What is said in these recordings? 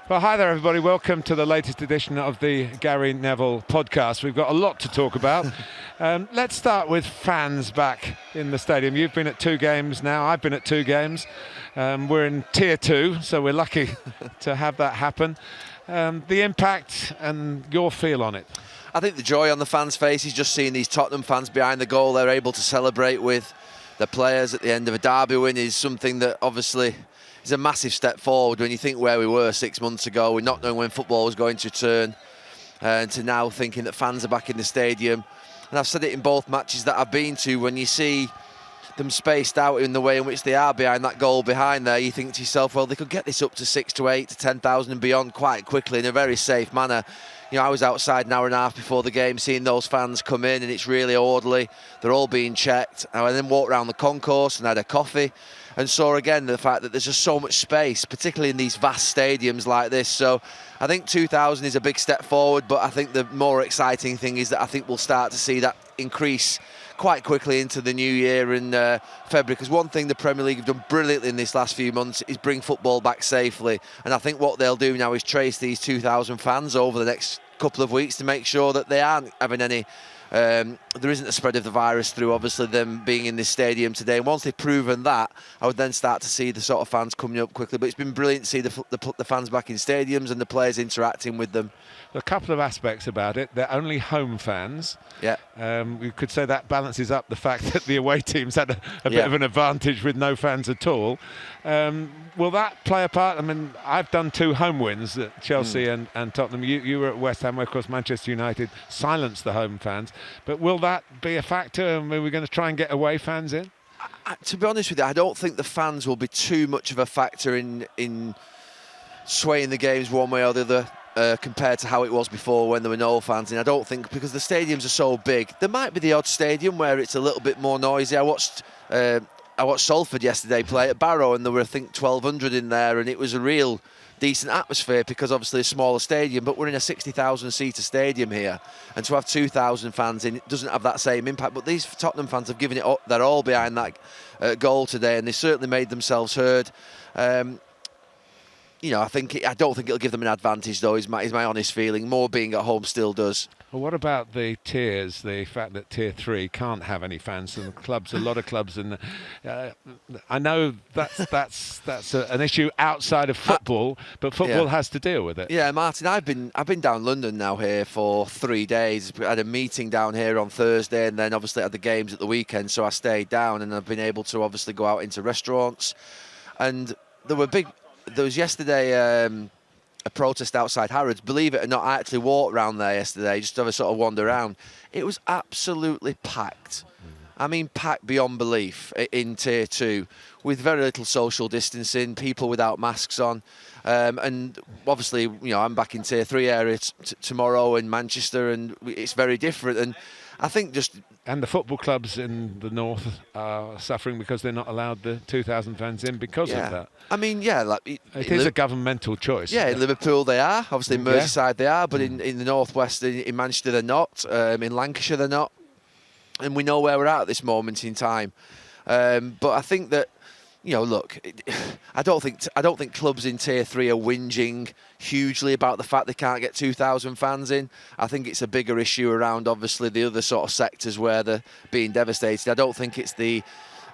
Well, hi there, everybody. Welcome to the latest edition of the Gary Neville Podcast. We've got a lot to talk about. Let's start with fans back in the stadium. You've been at 2 games now. I've been at 2 games. We're in Tier 2, so we're lucky to have that happen. The impact and your feel on it? I think the joy on the fans' faces, just seeing these Tottenham fans behind the goal, they're able to celebrate with the players at the end of a derby win, is something that obviously is a massive step forward when you think where we were 6 months ago. We're not knowing when football was going to turn, to now thinking that fans are back in the stadium. And I've said it in both matches that I've been to, when you see them spaced out in the way in which they are behind that goal behind there, you think to yourself, well, they could get this up to 6 to 8 to 10,000 and beyond quite quickly in a very safe manner. You know, I was outside an hour and a half before the game seeing those fans come in, and it's really orderly. They're all being checked. I then walked around the concourse and had a coffee and saw again the fact that there's just so much space, particularly in these vast stadiums like this. So I think 2,000 is a big step forward, but I think the more exciting thing is that I think we'll start to see that increase quite quickly into the new year in February, because one thing the Premier League have done brilliantly in this last few months is bring football back safely, and I think what they'll do now is trace these 2,000 fans over the next couple of weeks to make sure that they aren't having any there isn't a spread of the virus through obviously them being in this stadium today. And once they've proven that, I would then start to see the sort of fans coming up quickly. But it's been brilliant to see the fans back in stadiums and the players interacting with them. A couple of aspects about it. They're only home fans. Yeah. We could say that balances up the fact that the away teams had a bit of an advantage with no fans at all. Will that play a part? I mean, I've done 2 home wins at Chelsea and Tottenham. You were at West Ham, where, of course, Manchester United silenced the home fans. But will that be a factor? Are we going to try and get away fans in? To be honest with you, I don't think the fans will be too much of a factor in swaying the games one way or the other. Compared to how it was before when there were no fans in. I don't think, because the stadiums are so big, there might be the odd stadium where it's a little bit more noisy. I watched Salford yesterday play at Barrow, and there were, I think, 1,200 in there, and it was a real decent atmosphere because obviously a smaller stadium, but we're in a 60,000 seater stadium here, and to have 2,000 fans in, it doesn't have that same impact. But these Tottenham fans have given it up. They're all behind that goal today, and they certainly made themselves heard. You know, I don't think it'll give them an advantage, though, is my honest feeling. More being at home still does. Well, what about the tiers, the fact that Tier 3 can't have any fans, and a lot of clubs, and I know that's an issue outside of football, but football has to deal with it. Yeah, Martin, I've been down London now here for 3 days. I had a meeting down here on Thursday, and then obviously had the games at the weekend, so I stayed down, and I've been able to obviously go out into restaurants, and there was yesterday a protest outside Harrods. Believe it or not, I actually walked around there yesterday just to have a sort of wander around. It was absolutely packed. I mean, packed beyond belief in Tier 2, with very little social distancing, people without masks on. And obviously, you know, I'm back in Tier 3 area tomorrow in Manchester, and it's very different. And I think And the football clubs in the north are suffering because they're not allowed the 2,000 fans in because of that. I mean, it is a governmental choice. Yeah, in Liverpool they are. Obviously in Merseyside they are, but in the northwest, in Manchester they're not. In Lancashire they're not. And we know where we're at this moment in time. But I think that, you know, look, I don't think clubs in Tier 3 are whinging hugely about the fact they can't get 2,000 fans in. I think it's a bigger issue around, obviously, the other sort of sectors where they're being devastated. I don't think it's the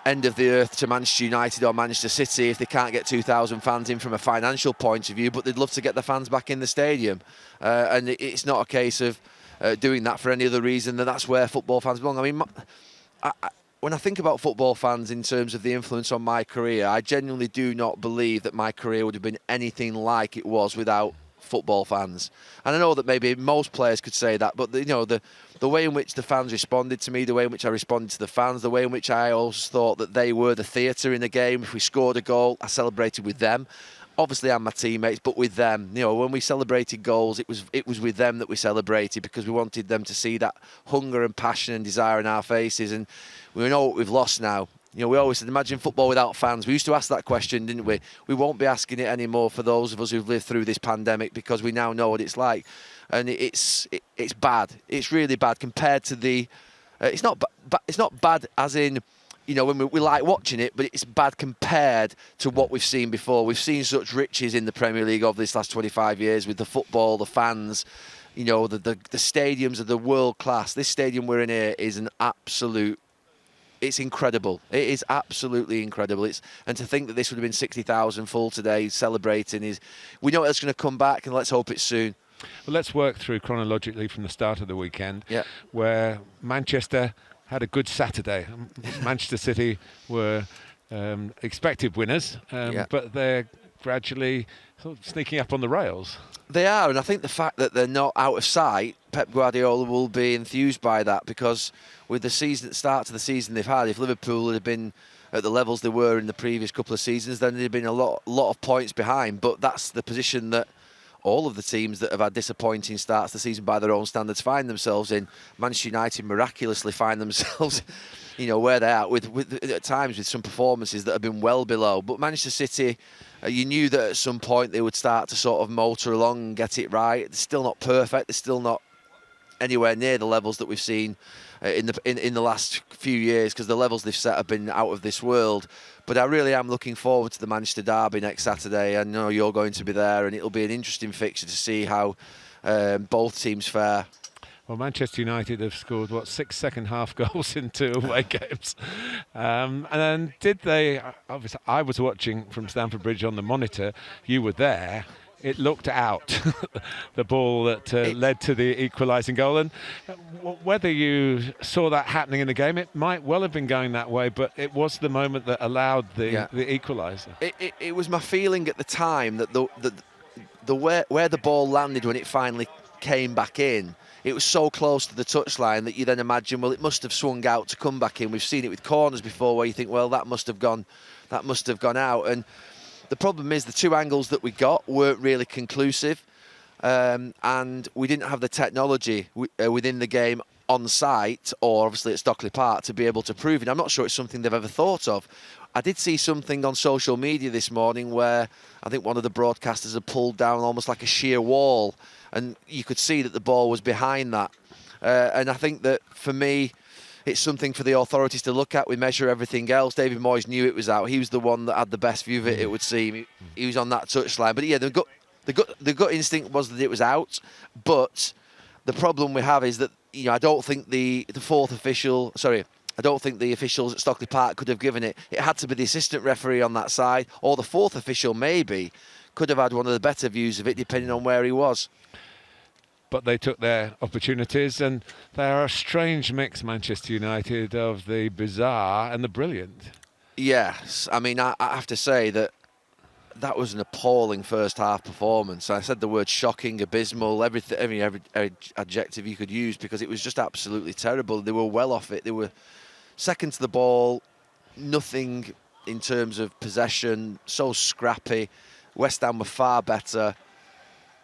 end of the earth to Manchester United or Manchester City if they can't get 2,000 fans in from a financial point of view, but they'd love to get the fans back in the stadium. And it's not a case of doing that for any other reason than that's where football fans belong. I mean, when I think about football fans in terms of the influence on my career, I genuinely do not believe that my career would have been anything like it was without football fans. And I know that maybe most players could say that, but the way in which the fans responded to me, the way in which I responded to the fans, the way in which I always thought that they were the theatre in the game. If we scored a goal, I celebrated with them. Obviously, I'm my teammates, but with them. You know, when we celebrated goals, it was with them that we celebrated, because we wanted them to see that hunger and passion and desire in our faces. And we know what we've lost now. You know, we always said, imagine football without fans. We used to ask that question, didn't we? We won't be asking it anymore for those of us who've lived through this pandemic, because we now know what it's like. And it's bad. It's really bad compared to the... It's not bad as in when we like watching it, but it's bad compared to what we've seen before. We've seen such riches in the Premier League over this last 25 years with the football, the fans, the stadiums are the world class. This stadium we're in here is an absolute. It's incredible. It is absolutely incredible. And to think that this would have been 60,000 full today, celebrating we know it's going to come back, and let's hope it's soon. Well, let's work through chronologically from the start of the weekend, yeah. where Manchester had a good Saturday. Manchester City were expected winners, but they're gradually sort of sneaking up on the rails. They are, and I think the fact that they're not out of sight, Pep Guardiola will be enthused by that, because with the start to the season they've had, if Liverpool had been at the levels they were in the previous couple of seasons, then they'd been a lot of points behind. But that's the position that all of the teams that have had disappointing starts to the season by their own standards find themselves in. Manchester United miraculously find themselves where they're at, with at times with some performances that have been well below. But Manchester City, you knew that at some point they would start to sort of motor along and get it right. They're still not perfect. They're still not anywhere near the levels that we've seen in the last few years, because the levels they've set have been out of this world. But I really am looking forward to the Manchester derby next Saturday. I know you're going to be there, and it'll be an interesting fixture to see how both teams fare. Well, Manchester United have scored, 6 second-half goals in 2 away games. And then did they... Obviously, I was watching from Stamford Bridge on the monitor. You were there. It looked out, the ball that led to the equalising goal. And whether you saw that happening in the game, it might well have been going that way, but it was the moment that allowed the equaliser. It was my feeling at the time that the where the ball landed when it finally came back in, it was so close to the touchline that you then imagine, well, it must have swung out to come back in. We've seen it with corners before, where you think, well, that must have gone out. And the problem is the 2 angles that we got weren't really conclusive, and we didn't have the technology within the game on site, or obviously at Stockley Park, to be able to prove it. I'm not sure it's something they've ever thought of. I did see something on social media this morning where I think one of the broadcasters had pulled down almost like a sheer wall, and you could see that the ball was behind that. And I think that, for me, it's something for the authorities to look at. We measure everything else. David Moyes knew it was out. He was the one that had the best view of it, it would seem. He was on that touchline. But yeah, the gut instinct was that it was out. But the problem we have is that, I don't think the officials at Stockley Park could have given it. It had to be the assistant referee on that side, or the 4th official maybe could have had one of the better views of it, depending on where he was. But they took their opportunities, and they are a strange mix, Manchester United, of the bizarre and the brilliant. Yes, I mean, I have to say that was an appalling first-half performance. I said the word shocking, abysmal, every adjective you could use, because it was just absolutely terrible. They were well off it. They were second to the ball, nothing in terms of possession, so scrappy. West Ham were far better.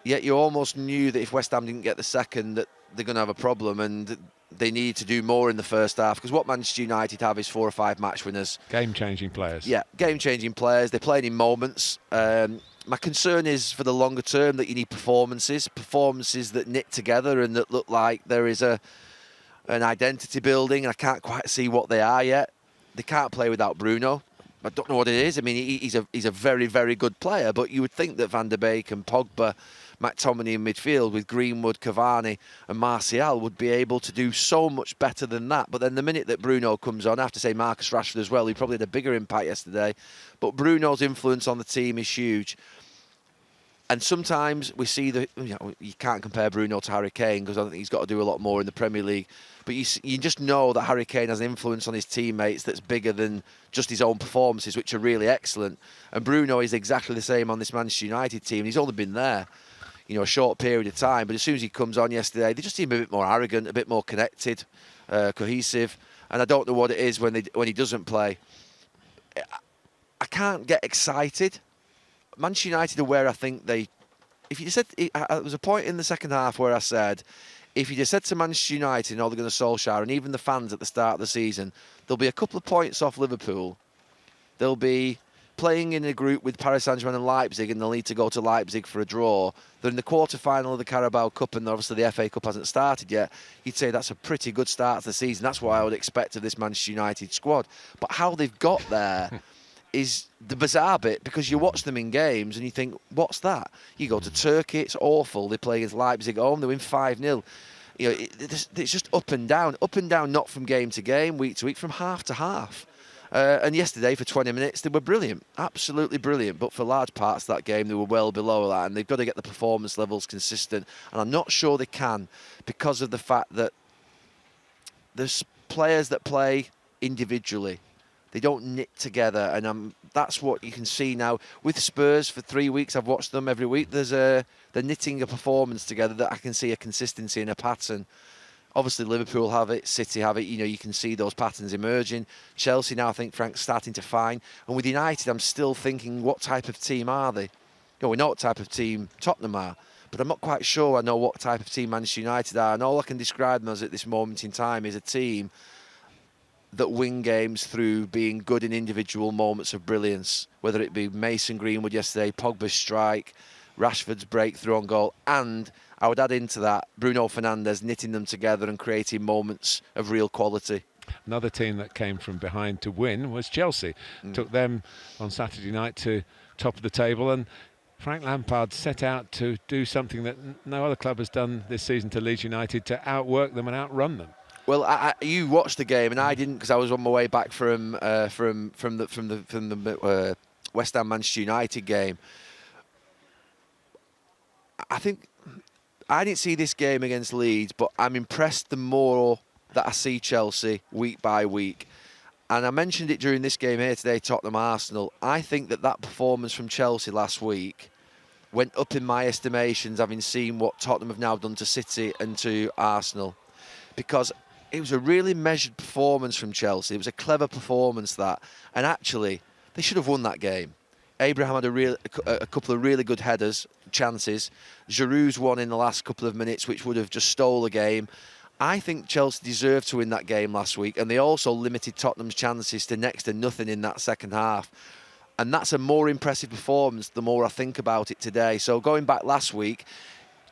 Yet you almost knew that if West Ham didn't get the second, that they're going to have a problem, and they need to do more in the first half, because what Manchester United have is 4 or 5 match winners. Game-changing players. Yeah, game-changing players. They're playing in moments. My concern is for the longer term that you need performances that knit together and that look like there is an identity building. I can't quite see what they are yet. They can't play without Bruno. I don't know what it is. I mean, he's a very, very good player, but you would think that Van der Beek and Pogba, McTominay in midfield with Greenwood, Cavani and Martial would be able to do so much better than that. But then the minute that Bruno comes on, I have to say Marcus Rashford as well, he probably had a bigger impact yesterday. But Bruno's influence on the team is huge. And sometimes we see you can't compare Bruno to Harry Kane, because I think he's got to do a lot more in the Premier League. But you just know that Harry Kane has an influence on his teammates that's bigger than just his own performances, which are really excellent. And Bruno is exactly the same on this Manchester United team. He's only been there, a short period of time. But as soon as he comes on yesterday, they just seem a bit more arrogant, a bit more connected, cohesive. And I don't know what it is when he doesn't play. I can't get excited. Manchester United are where I think there was a point in the second half where I said, if you just said to Manchester United and Ole Gunnar Solskjaer and even the fans at the start of the season, there'll be a couple of points off Liverpool, there'll be playing in a group with Paris Saint-Germain and Leipzig, and they'll need to go to Leipzig for a draw. They're in the quarter-final of the Carabao Cup, and obviously the FA Cup hasn't started yet. You'd say that's a pretty good start to the season. That's what I would expect of this Manchester United squad. But how they've got there is the bizarre bit, because you watch them in games and you think, what's that? You go to Turkey, it's awful. They play against Leipzig at home, they win 5-0. You know, it's just up and down, not from game to game, week to week, from half to half. And yesterday, for 20 minutes, they were brilliant, absolutely brilliant. But for large parts of that game, they were well below that, and they've got to get the performance levels consistent. And I'm not sure they can, because of the fact that there's players that play individually. They don't knit together, and that's what you can see now with Spurs. For 3 weeks, I've watched them every week. They're knitting a performance together that I can see a consistency and a pattern. Obviously, Liverpool have it, City have it. You know, you can see those patterns emerging. Chelsea now, I think, Frank's starting to find. And with United, I'm still thinking, what type of team are they? You know, we know what type of team Tottenham are, but I'm not quite sure I know what type of team Manchester United are. And all I can describe them as at this moment in time is a team that win games through being good in individual moments of brilliance, whether it be Mason Greenwood yesterday, Pogba's strike, Rashford's breakthrough on goal, and I would add into that Bruno Fernandes knitting them together and creating moments of real quality. Another team that came from behind to win was Chelsea. Took them on Saturday night to top of the table, and Frank Lampard set out to do something that no other club has done this season to Leeds United, to outwork them and outrun them. Well, you watched the game and I didn't, because I was on my way back from the West Ham Manchester United game. I think I didn't see this game against Leeds, but I'm impressed the more that I see Chelsea week by week. And I mentioned it during this game here today, Tottenham-Arsenal. I think that performance from Chelsea last week went up in my estimations, having seen what Tottenham have now done to City and to Arsenal. Because it was a really measured performance from Chelsea. It was a clever performance, that. And actually, they should have won that game. Abraham had a couple of really good headers, chances. Giroud's one in the last couple of minutes, which would have just stole the game. I think Chelsea deserved to win that game last week, and they also limited Tottenham's chances to next to nothing in that second half. And that's a more impressive performance the more I think about it today. So going back last week...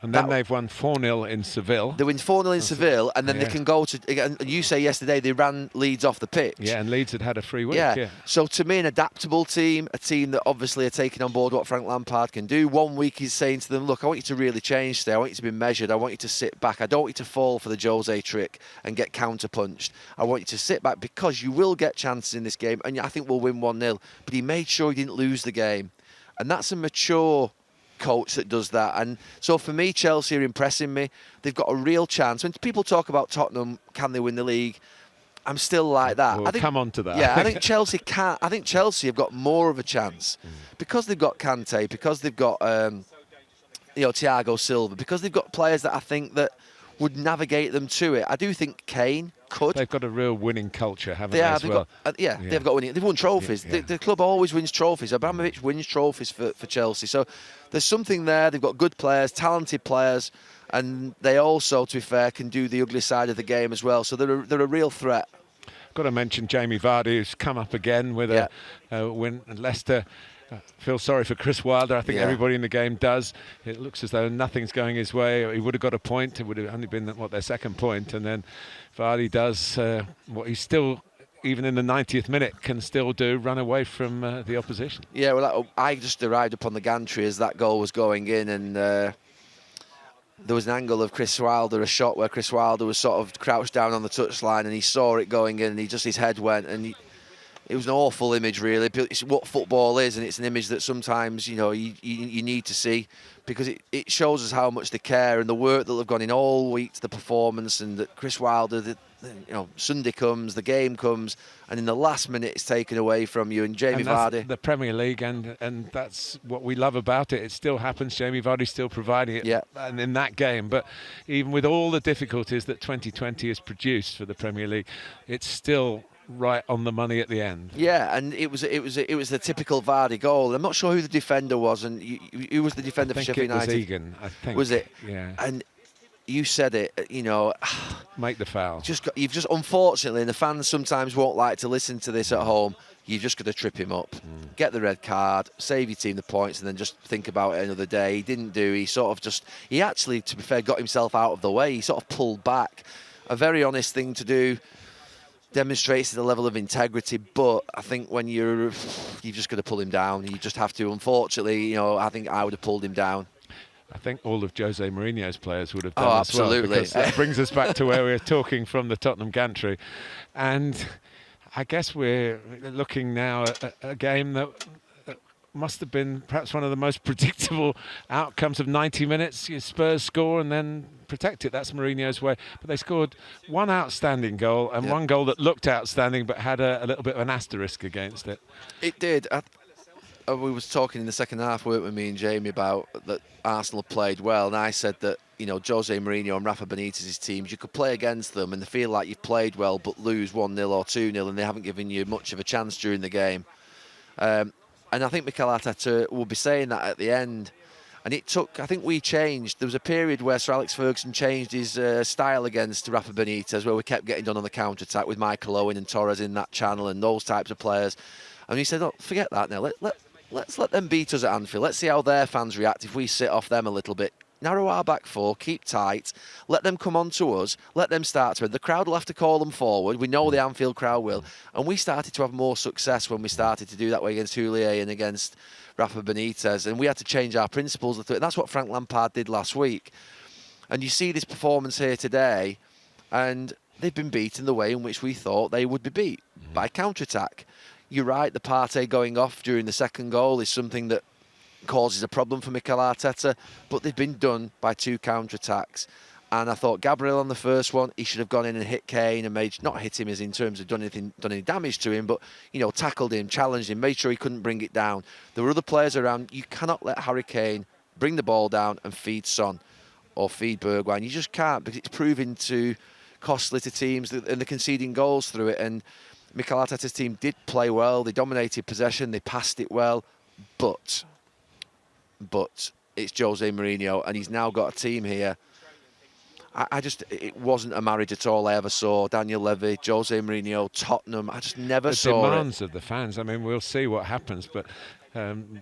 And then they've won 4-0 in Seville. They win 4-0 in Seville, and then they can go to... And you say yesterday they ran Leeds off the pitch. Yeah, and Leeds had a free week. Yeah. So to me, an adaptable team, a team that obviously are taking on board what Frank Lampard can do. 1 week he's saying to them, look, I want you to really change today. I want you to be measured. I want you to sit back. I don't want you to fall for the Jose trick and get counter-punched. I want you to sit back, because you will get chances in this game, and I think we'll win 1-0. But he made sure he didn't lose the game. And that's a mature coach that does that. And so for me, Chelsea are impressing me. They've got a real chance. When people talk about Tottenham, can they win the league? I'm still like that. We'll come on to that. Yeah, I think Chelsea can. I think Chelsea have got more of a chance because they've got Kante, because they've got Thiago Silva, because they've got players that I think that would navigate them to it. I do think Kane could. They've got a real winning culture, haven't they, as well? They've got winning. They've won trophies. Yeah. The club always wins trophies. Abramovich wins trophies for Chelsea. So there's something there. They've got good players, talented players, and they also, to be fair, can do the ugly side of the game as well. So they're a real threat. Got to mention Jamie Vardy, who's come up again with a win. And Leicester feel sorry for Chris Wilder. I think everybody in the game does. It looks as though nothing's going his way. He would have got a point. It would have only been, their second point. And then Vardy does what he's still, even in the 90th minute, can still do, run away from the opposition. Yeah, well, I just arrived upon the gantry as that goal was going in, and there was an angle of Chris Wilder, a shot where Chris Wilder was sort of crouched down on the touchline, and he saw it going in, and his head went, and it was an awful image, really. It's what football is, and it's an image that sometimes, you need to see, because it shows us how much they care and the work that they've gone in all week to the performance, and that Chris Wilder, Sunday comes, the game comes, and in the last minute it's taken away from you. And Jamie Vardy, the Premier League, and that's what we love about it. It still happens. Jamie Vardy's still providing it, and in that game. But even with all the difficulties that 2020 has produced for the Premier League, it's still right on the money at the end. Yeah, and it was the typical Vardy goal. I'm not sure who the defender was, and who was the defender for Sheffield United? I think it was Egan, I think. Was it? Yeah. And you said it, make the foul. You've just unfortunately, and the fans sometimes won't like to listen to this at home, you've just got to trip him up, get the red card, save your team the points, and then just think about it another day. He didn't do. He actually, to be fair, got himself out of the way. He sort of pulled back. A very honest thing to do. Demonstrates the level of integrity, but I think when you've just got to pull him down. You just have to. Unfortunately, I think I would have pulled him down. I think all of Jose Mourinho's players would have done as well. Absolutely. Because that brings us back to where we were talking from the Tottenham gantry. And I guess we're looking now at a game that must have been perhaps one of the most predictable outcomes of 90 minutes. Spurs score and then protect it. That's Mourinho's way. But they scored one outstanding goal and one goal that looked outstanding but had a little bit of an asterisk against it. It did. We was talking in the second half, weren't we, me and Jamie, about that Arsenal played well, and I said that Jose Mourinho and Rafa Benitez's teams, you could play against them and they feel like you've played well but lose 1-0 or 2-0 and they haven't given you much of a chance during the game. And I think Mikel Arteta will be saying that at the end. And I think we changed. There was a period where Sir Alex Ferguson changed his style against Rafa Benitez, where we kept getting done on the counter-attack with Michael Owen and Torres in that channel and those types of players. And he said, forget that now. Let's let them beat us at Anfield. Let's see how their fans react if we sit off them a little bit. Narrow our back four, keep tight, let them come on to us, let them start to. The crowd will have to call them forward. We know the Anfield crowd will. And we started to have more success when we started to do that way against Houllier and against Rafa Benitez. And we had to change our principles. And that's what Frank Lampard did last week. And you see this performance here today, and they've been beaten the way in which we thought they would be beat, by counter-attack. You're right, the Partey going off during the second goal is something that causes a problem for Mikel Arteta, but they've been done by two counter-attacks. And I thought Gabriel on the first one, he should have gone in and hit Kane and not hit him as in terms of done any damage to him, but tackled him, challenged him, made sure he couldn't bring it down. There were other players around. You cannot let Harry Kane bring the ball down and feed Son or feed Bergwijn. You just can't, because it's proving too costly to teams and they're conceding goals through it. And Mikel Arteta's team did play well. They dominated possession. They passed it well, but it's Jose Mourinho, and he's now got a team here. It wasn't a marriage at all I ever saw. Daniel Levy, Jose Mourinho, Tottenham. I just never saw the demands of the fans. I mean, we'll see what happens, but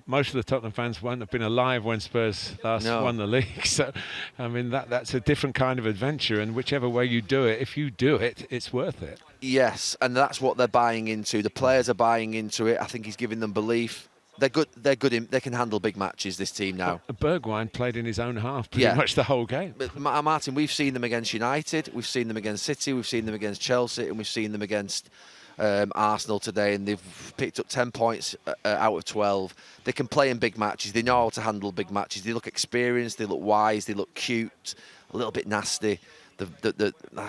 most of the Tottenham fans won't have been alive when Spurs last won the league. So, I mean, that's a different kind of adventure, and whichever way you do it, if you do it, it's worth it. Yes, and that's what they're buying into. The players are buying into it. I think he's giving them belief. They're good. They can handle big matches, this team now. Bergwijn played in his own half pretty much the whole game. But Martin, we've seen them against United, we've seen them against City, we've seen them against Chelsea, and we've seen them against Arsenal today, and they've picked up 10 points out of 12. They can play in big matches. They know how to handle big matches. They look experienced, they look wise, they look cute, a little bit nasty.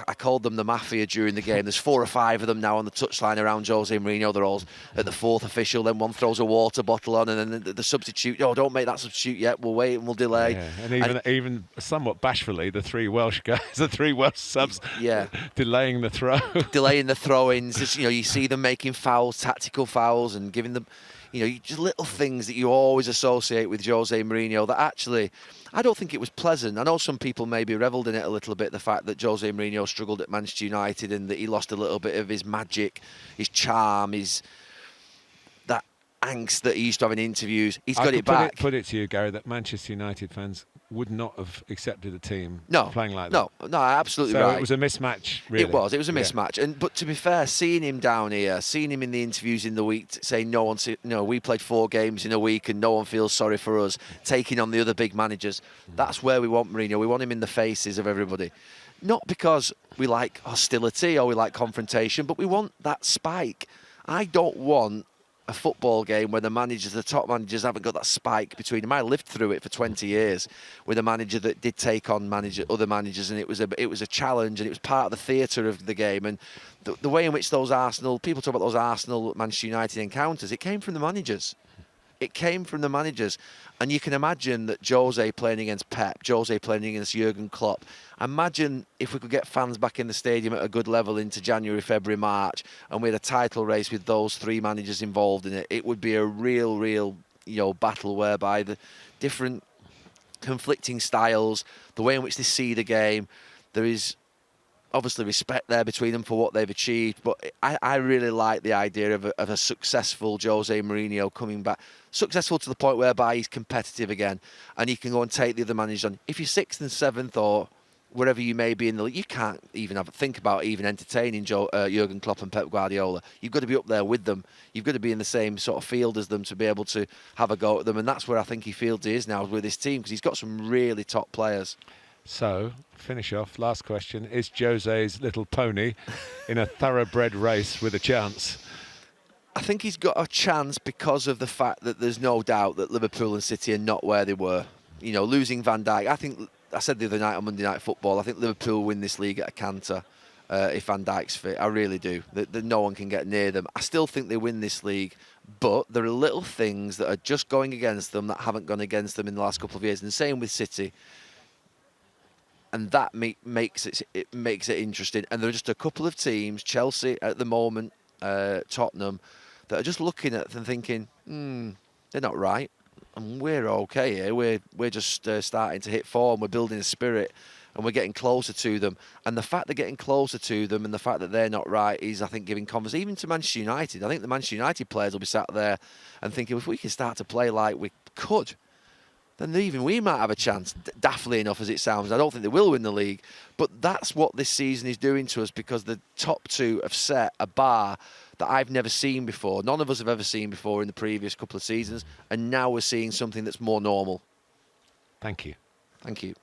I called them the mafia during the game. There's 4 or 5 of them now on the touchline around Jose Mourinho. They're all at the 4th official. Then one throws a water bottle on, and then the substitute. Oh, don't make that substitute yet. We'll wait and we'll delay. Yeah. And even somewhat bashfully, the 3 Welsh guys, the 3 Welsh subs, delaying the throw. Delaying the throw-ins. You see them making fouls, tactical fouls, and giving them, just little things that you always associate with Jose Mourinho that actually, I don't think it was pleasant. I know some people maybe revelled in it a little bit, the fact that Jose Mourinho struggled at Manchester United and that he lost a little bit of his magic, his charm, that angst that he used to have in interviews. He's got it back. Put it to you, Gary, that Manchester United fans would not have accepted a team playing like that. No, absolutely right. So it was a mismatch, really. It was a mismatch. But to be fair, seeing him down here, seeing him in the interviews in the week saying we played 4 games in a week and no one feels sorry for us, taking on the other big managers, that's where we want Mourinho. We want him in the faces of everybody. Not because we like hostility or we like confrontation, but we want that spike. I don't want a football game where the top managers haven't got that spike between them. I lived through it for 20 years with a manager that did take on other managers, and it was a challenge, and it was part of the theatre of the game. And the way in which people talk about those Arsenal Manchester United encounters, it came from the managers. And you can imagine that Jose playing against Pep, Jose playing against Jurgen Klopp. Imagine if we could get fans back in the stadium at a good level into January, February, March, and we had a title race with those 3 managers involved in it. It would be a real, battle whereby the different conflicting styles, the way in which they see the game, there is obviously respect there between them for what they've achieved, but I really like the idea of a successful Jose Mourinho coming back, successful to the point whereby he's competitive again, and he can go and take the other managers on. If you're 6th and 7th or wherever you may be in the league, you can't even think about even entertaining Jurgen Klopp and Pep Guardiola. You've got to be up there with them. You've got to be in the same sort of field as them to be able to have a go at them, and that's where I think he feels he is now with his team, because he's got some really top players. So, finish off, last question. Is Jose's little pony in a thoroughbred race with a chance? I think he's got a chance because of the fact that there's no doubt that Liverpool and City are not where they were. You know, losing Van Dijk, I said the other night on Monday Night Football, I think Liverpool win this league at a canter if Van Dijk's fit. I really do. That no one can get near them. I still think they win this league, but there are little things that are just going against them that haven't gone against them in the last couple of years. And same with City. And that makes it interesting. And there are just a couple of teams, Chelsea at the moment, Tottenham, that are just looking at them thinking, they're not right. And we're okay here. We're just starting to hit form. We're building a spirit, and we're getting closer to them. And the fact they're getting closer to them, and the fact that they're not right, is, I think, giving confidence even to Manchester United. I think the Manchester United players will be sat there and thinking, if we can start to play like we could, then even we might have a chance, daftly enough as it sounds. I don't think they will win the league, but that's what this season is doing to us, because the top two have set a bar that I've never seen before. None of us have ever seen before in the previous couple of seasons, and now we're seeing something that's more normal. Thank you. Thank you.